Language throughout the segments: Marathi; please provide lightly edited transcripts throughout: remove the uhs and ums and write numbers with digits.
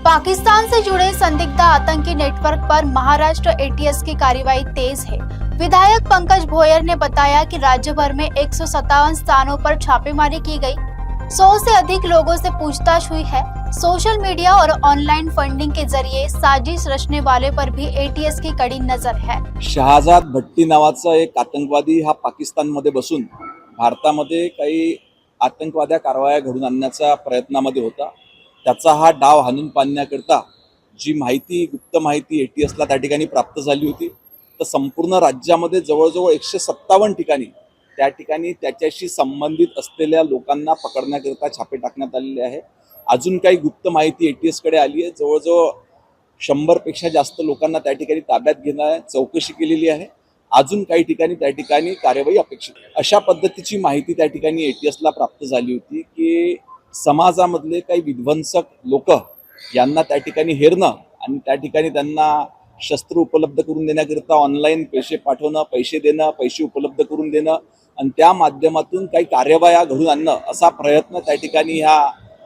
पाकिस्तान से जुड़े संदिग्ध आतंकी नेटवर्क पर महाराष्ट्र एटीएस की कार्रवाई तेज है। विधायक पंकज भोयर ने बताया कि राज्य भर में 157 स्थानों पर छापेमारी की गई। 100 से अधिक लोगों से पूछताछ हुई है। सोशल मीडिया और ऑनलाइन फंडिंग के जरिए साजिश रचने वाले पर भी एटीएस की कड़ी नजर है। शहाजाद भट्टी नावाचा एक आतंकवादी हा पाकिस्तानमध्ये बसून भारतामध्ये काही आतंकवाद्या कारवाया घडून आणण्याचा प्रयत्नामध्ये होता। त्याचा हा डाव हाणून पाडण्याकरता जी माहिती गुप्त माहिती एटीएसला त्या ठिकाणी प्राप्त झाली होती, तर संपूर्ण राज्यामध्ये जवळजवळ 157 ठिकाणी त्या ठिकाणी त्याच्याशी संबंधित असलेल्या लोकांना पकडण्याकरता छापे टाकण्यात आलेले आहे। अजून काही गुप्त माहिती एटीएसकडे आली आहे। जवळजवळ 100 पेक्षा जास्त लोकांना त्या ठिकाणी ताब्यात घेणं चौकशी केलेली आहे। अजून काही ठिकाणी त्या ठिकाणी कार्यवाही अपेक्षित आहे। अशा पद्धतीची माहिती त्या ठिकाणी एटीएसला प्राप्त झाली होती की समाजामधले काही विध्वंसक लोक यांना त्या ठिकाणी हेरणं आणि त्या ठिकाणी त्यांना शस्त्र उपलब्ध करून देण्याकरता ऑनलाईन पैसे पाठवणं, पैसे देणं, पैसे उपलब्ध करून देणं आणि त्या माध्यमातून काही कार्यवाया घडून आणणं असा प्रयत्न त्या ठिकाणी ह्या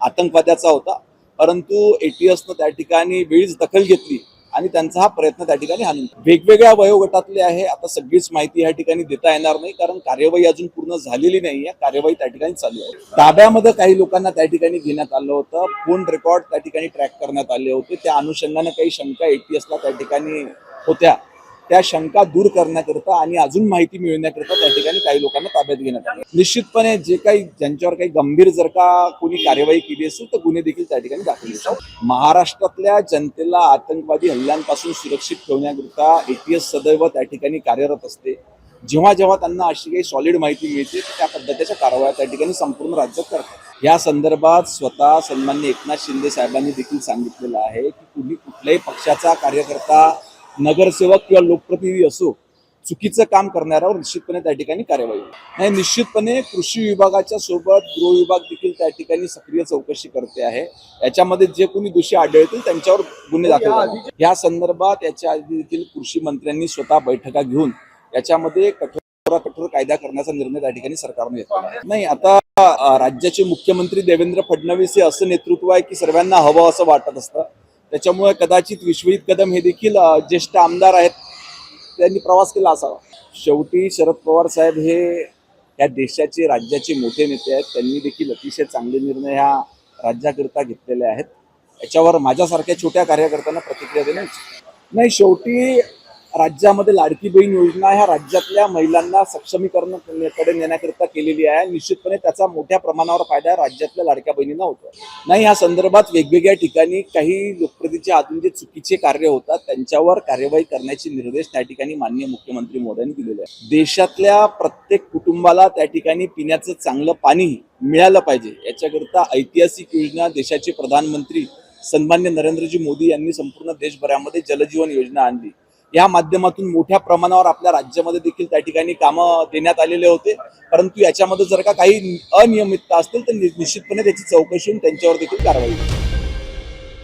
आतंकवाद्याचा होता। परंतु एटीएसनं त्या ठिकाणी वेळीच दखल घेतली आणि त्यांचा हा प्रयत्न त्या ठिकाणी हाणून वेगवेगळ्या वयोगटातले आहे। आता सगळीच माहिती या ठिकाणी देता येणार नाही कारण कार्यवाही अजून पूर्ण झालेली नाहीये। कार्यवाही त्या ठिकाणी चालू आहे। ताब्यामध्ये काही लोकांना त्या ठिकाणी घेण्यात आलं होतं। फोन रेकॉर्ड त्या ठिकाणी ट्रॅक करण्यात आले होते। त्या अनुषंगाने काही शंका एटीएसला त्या ठिकाणी होत्या। त्या शंका दूर करण्याकरता आणि अजून माहिती मिळवण्याकरता त्या ठिकाणी काही लोकांना ताब्यात घेण्यात आले। निश्चितपणे जे काही ज्यांच्यावर काही गंभीर जर का कोणी कार्यवाही केली असेल तर गुन्हे देखील त्या ठिकाणी दाखल होतील। महाराष्ट्रातल्या जनतेला आतंकवादी हल्ल्यांपासून सुरक्षित ठेवण्याकरता एटीएस सदैव त्या ठिकाणी कार्यरत असते। जेव्हा जेव्हा त्यांना अशी काही सॉलिड माहिती मिळते त्या पद्धतीच्या कारवाया त्या ठिकाणी संपूर्ण राज्यात करतात। या संदर्भात स्वतः सन्माननीय एकनाथ शिंदे साहेबांनी देखील सांगितलेलं आहे की कुणी कुठल्याही पक्षाचा कार्यकर्ता नगरसेवक किंवा लोकप्रतिनिधी असो चुकीचं काम करणाऱ्यावर निश्चितपणे त्या ठिकाणी कार्यवाही होईल। नाही, निश्चितपणे कृषी विभागाच्या सोबत गृह विभाग देखील त्या ठिकाणी सक्रिय चौकशी करते आहे। याच्यामध्ये जे कोणी दोषी आढळतील त्यांच्यावर गुन्हे दाखल होतील। या संदर्भात याच्या आधी देखील कृषी मंत्र्यांनी स्वतः बैठका घेऊन याच्यामध्ये कठोर कायदा करण्याचा निर्णय त्या ठिकाणी सरकारने घेतला आहे। नाही, आता राज्याचे मुख्यमंत्री देवेंद्र फडणवीस हे असं नेतृत्व आहे की सर्वांना हवं असं वाटत असतं। त्याच्यामुळे कदाचित विश्वजित कदम हे देखील ज्येष्ठ आमदार आहेत, त्यांनी प्रवास केला असावा। शेवटी शरद पवार साहेब हे या देशाचे राज्याचे मोठे नेते आहेत। त्यांनी देखील अतिशय चांगले निर्णय ह्या राज्याकरता घेतलेले आहेत। याच्यावर माझ्यासारख्या छोट्या कार्यकर्त्यांना प्रतिक्रिया देणे नाही। शेवटी राज्यामध्ये लाडकी बहीण योजना ह्या राज्यातल्या महिलांना सक्षमीकरणाकडे नेण्याकरता केलेली आहे। निश्चितपणे त्याचा मोठ्या प्रमाणावर फायदा राज्यातल्या लाडक्या बहिणींना होतो। नाही, या संदर्भात वेगवेगळ्या ठिकाणी काही लोकप्रतिनिधीच्या हातून जे चुकीचे कार्य होतात त्यांच्यावर कार्यवाही करण्याचे निर्देश त्या ठिकाणी माननीय मुख्यमंत्री मोदयांनी दिलेले आहेत। देशातल्या प्रत्येक कुटुंबाला त्या ठिकाणी पिण्याचं चांगलं पाणी मिळालं पाहिजे याच्याकरता ऐतिहासिक योजना देशाचे प्रधानमंत्री सन्माननीय नरेंद्रजी मोदी यांनी संपूर्ण देशभरामध्ये जलजीवन योजना आणली। या माध्यमातून मोठ्या प्रमाणावर आपल्या राज्यामध्ये देखील त्या ठिकाणी कामं देण्यात आलेले होते। परंतु याच्यामध्ये जर का काही अनियमितता असतील तर निश्चितपणे त्याची चौकशी होऊन त्यांच्यावर देखील कारवाई होईल।